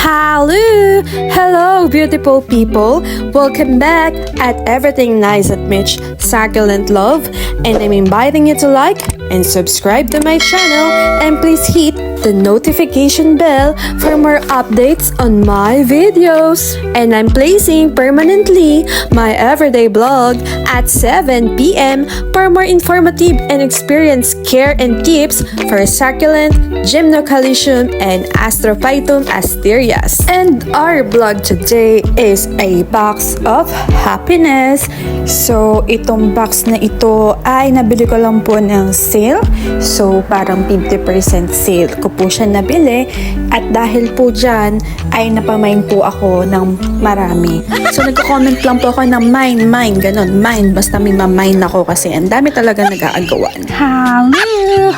Hello! Hello, beautiful people! Welcome back at Everything Nice at Mitch Succulent Love, and I'm inviting you to like and subscribe to my channel, and please hit the notification bell for more updates on my videos. And I'm placing permanently my everyday vlog at 7 p.m. for more informative and experienced care and tips for succulent, gymnocalycium, and astrophytum asterias. And our vlog today is a box of happiness. So, itong box na ito ay nabili ko lang po ng sale. So, parang 50% sale ko po siya nabili. At dahil po dyan, ay napamain po ako ng marami. So, nagko-comment lang po ako ng mine, ganon. Mine, basta may mamine ako kasi ang dami talaga nag-aagawan. Hello.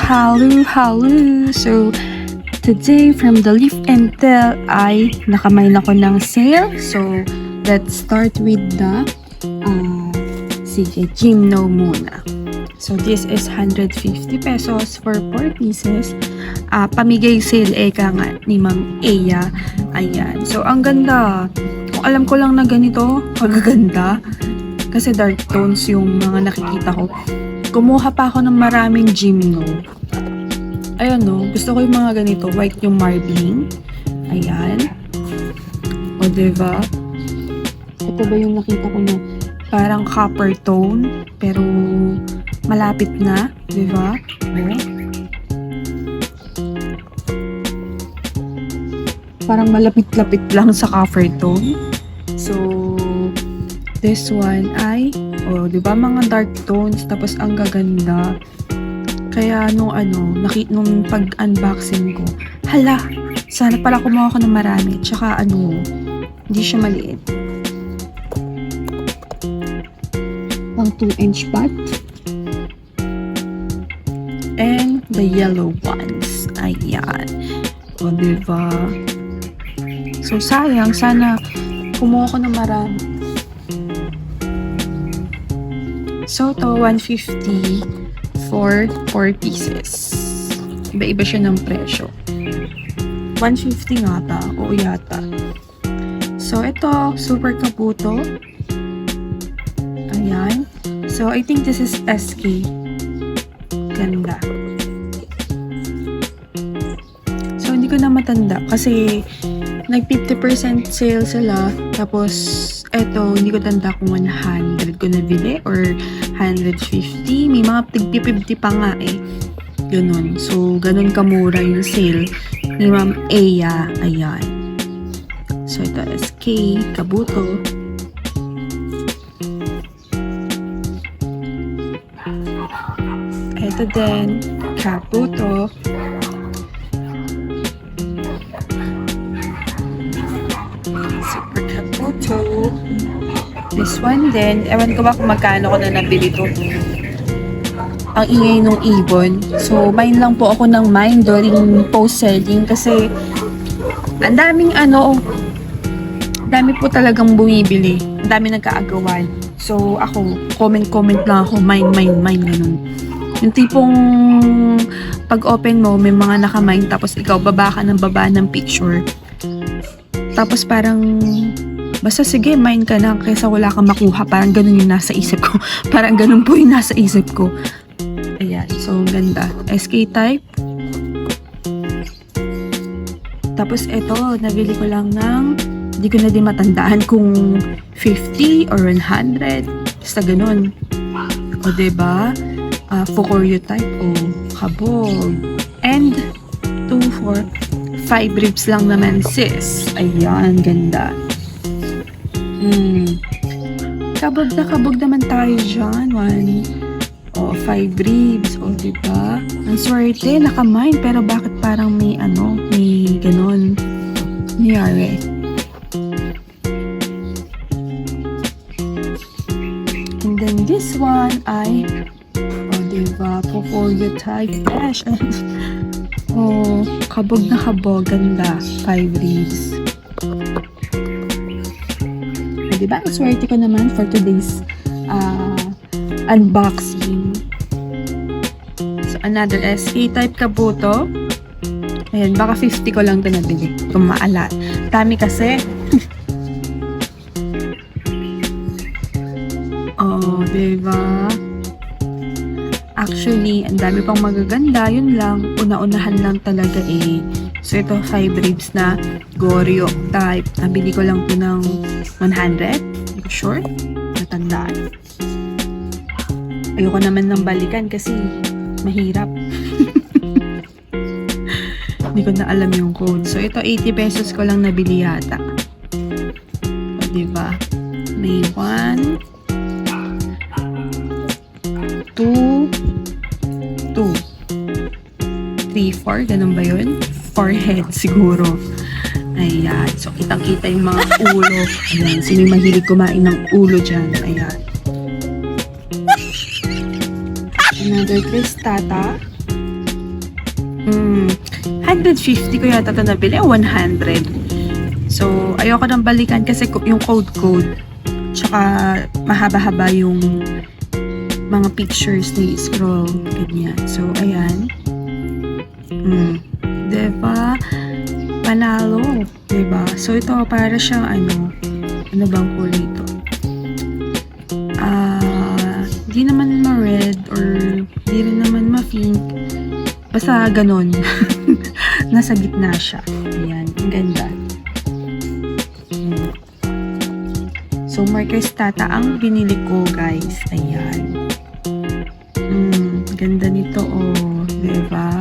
So, today from the Live and Tell ay nakamain ako ng sale. So, let's start with the Gymno muna. So, this is 150 pesos for 4 pieces. Pamigay sale eka nga ni Ma'am Eya. Ayan. So, ang ganda. Kung alam ko lang na ganito, magaganda. Kasi dark tones yung mga nakikita ko. Kumuha pa ako ng maraming Gymno. Ayan no, gusto ko yung mga ganito. White yung marbling. Ayan. O diba? Ito ba yung nakita ko na parang copper tone, pero malapit na, diba? O. Parang malapit-lapit lang sa copper tone. So, this one ay, diba mga dark tones, tapos ang gaganda. Kaya nung pag-unboxing ko, hala, sana pala kumuha ko ng marami. Tsaka hindi siya maliit. Pang 2-inch pot. And the yellow ones. Ayan. O, diba? So, sayang. Sana kumuha ko ng marami. So, to 150 for 4 pieces. Iba-iba siya ng presyo. 150 nga ta. Oo yata. So, ito, super kaputo. Ayan. So, I think this is SK. Ganda. So, hindi ko na matanda. Kasi, nag 50% sale sila. Tapos, eto, hindi ko tanda kung 100 ko nabili or 150. May mga tig-50 pa nga eh. Ganun. So, ganun kamura yung sale ni Ma'am Eya. Ayan. So, ito SK, Kabuto. Ito din, Kabuto. Super Kabuto. This one din, ewan ko ba kung magkano ko na nabili to. Ang ingay nung ibon. So, mine lang po ako ng mine during post-selling kasi ang daming dami po talagang bumibili. Ang dami nagkaagawan. So, ako, comment lang ako, mine, ganun. Yung tipong pag-open mo, may mga nakamine, tapos ikaw baba ng picture. Tapos parang, basta sige, mine ka na, kaysa wala kang makuha. Parang ganun yung nasa isip ko. Parang ganun po yung nasa isip ko. Ayan, so ganda. SK type. Tapos ito, nabili ko lang ng, hindi ko na din matandaan kung 50 or 100. Basta ganun. O diba? Fukoryo type. O, kabog. And, 2, 4, 5 ribs lang naman sis. Ayan, ganda. Kabog naman tayo dyan. 5 ribs. O, diba? Ang swerte, nakamine. Pero bakit parang may ganon. Nangyari. And then this one ay, diba? Fukoryo type. Gosh. Kabog na kabog. Ganda. 5 ribs. Diba? Ang swerte ko naman for today's unboxing. So, another SK type Kabuto. Ayan, baka 50 ko lang ito nabili. Kung maala. Dami kasi. Oh, diba? Actually, ang dami pang magaganda. Yun lang. Una-unahan lang talaga eh. So, ito 5 ribs na Goryeo type. Nabili ko lang ito ng 100. Hindi ko sure. Natandaan. Ayoko naman ng balikan kasi mahirap. Hindi ko na alam yung code. So, ito 80 pesos ko lang nabili yata. O, diba? May 1, 2, 3, 4. Ganun ba yun? 4 head siguro. Ayan. So, kitang-kita yung mga ulo. Ayan. Sino yung mahilig kumain ng ulo dyan? Ayan. Another cristata. 150 ko yata ito nabili. 100. So, ayoko nang balikan kasi yung code. Tsaka, mahaba-haba yung mga pictures na i-scroll. Ganyan. So, ayan. Diba? Panalo. Diba? So, ito para siyang ano bang kulay ito? Di naman ma-red or di rin naman ma-pink. Basta ganon. Nasa gitna siya. Ayan. Ang ganda. So, more cristata ang binili ko, guys. Ayan. Ganda nito, oh. Diba?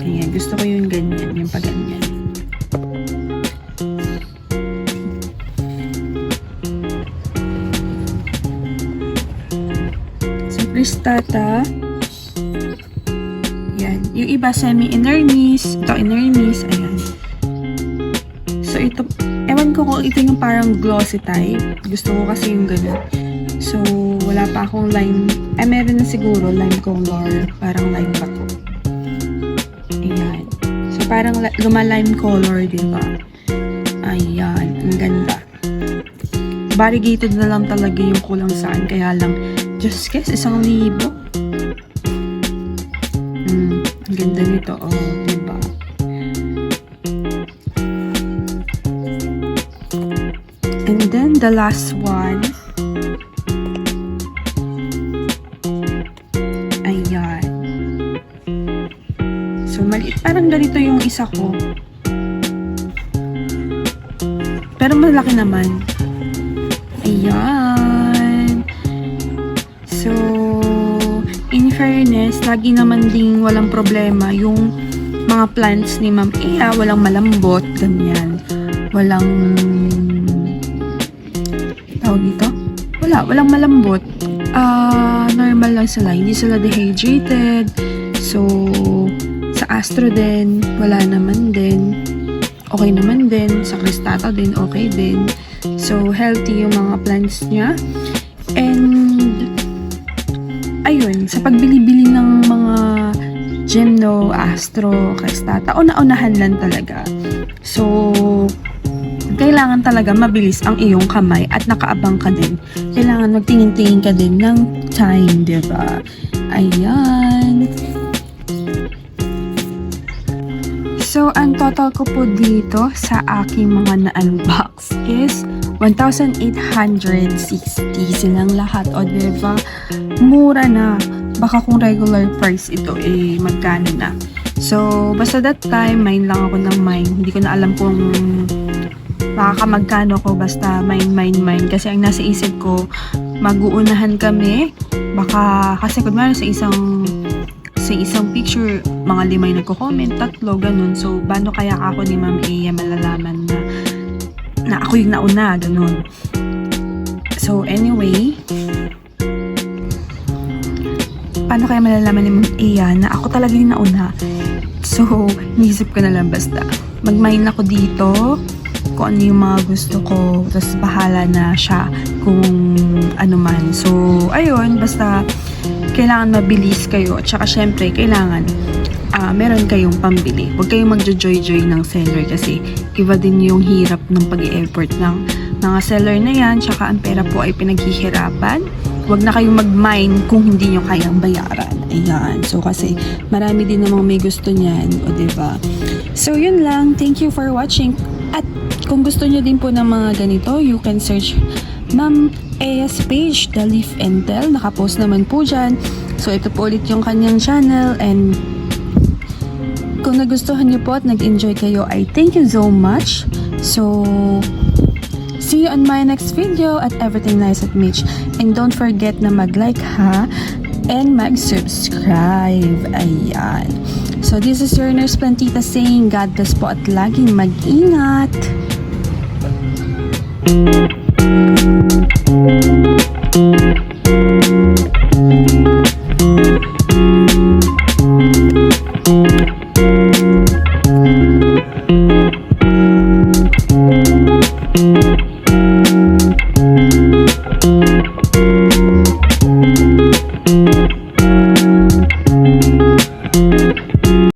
Ayan. Gusto ko yung ganyan. Yung pag-ganyan. Cristata. Ayan. Yung iba semi-inermis. Ito inermis. Ayan. So, ito, ewan ko kung ito yung parang glossy type. Gusto ko kasi yung ganun. So, wala pa akong lime. Meron na siguro lime color. Parang lime pa to. Ayan. So, parang luma-lime color, diba? Ayan. Ang ganda. Variegated na lang talaga yung kulang saan. Kaya lang, just guess, 1,000. Ang ganda nito, oh, diba? And then, the last one. Ayan. So, maliit. Parang ganito yung isa ko. Pero malaki naman. Ayan. So, in fairness, lagi naman ding walang problema yung mga plants ni Ma'am Ea, walang malambot, ganyan. Walang tawag dito? Walang malambot. Normal lang sila, hindi sila dehydrated. So, sa Astro din, wala naman din. Okay naman din. Sa Cristata din, okay din. So, healthy yung mga plants niya. And, ayun, sa pagbili-bili ng mga Gymno, Astro, Cristata, una-unahan lang talaga. So, kailangan talaga mabilis ang iyong kamay at nakaabang ka din. Kailangan magtingin-tingin ka din ng time, diba? Ayan. So, ang total ko po dito sa aking mga na-unbox is 1,860 silang lahat. O, diba? Mura na. Baka kung regular price ito, eh, magkano na. So, basta that time, mine lang ako ng mine. Hindi ko na alam kung baka magkano ko. Basta mine. Kasi ang nasa isip ko, mag-uunahan kami. Baka, kasi kunwari sa isang picture, mga 5 yung nagko-comment, 3, ganun. So, paano kaya ako ni Ma'am Ea malalaman na ako yung nauna, ganun. So, anyway, paano kaya malalaman ni Ma'am Ea na ako talaga yung nauna? So, nisip ko na lang basta. Mag-mine ako dito, kung ano yung mga gusto ko, tapos bahala na siya kung ano man. So, ayun, basta kailangan mabilis kayo. At saka syempre, kailangan meron kayong pambili. Huwag kayong magjo-joy-joy ng seller kasi iba din yung hirap ng pag-i-effort ng mga seller na yan. Tsaka ang pera po ay pinaghihirapan. Huwag na kayong mag-mine kung hindi nyo kayang bayaran. Ayan. So, kasi marami din namang may gusto niyan. O, diba? So, yun lang. Thank you for watching. At kung gusto nyo din po ng mga ganito, you can search Ma'am Ea's page, The Leaf and Tell. Nakapost naman po dyan. So, ito po ulit yung kanyang channel. And kung nagustuhan nyo po at nag-enjoy kayo, I thank you so much. So, see you on my next video at Everything Nice at Mitch. And don't forget na mag-like ha and mag-subscribe. Ayan. So, this is your Nurse Plantita saying God bless po at laging mag-ingat.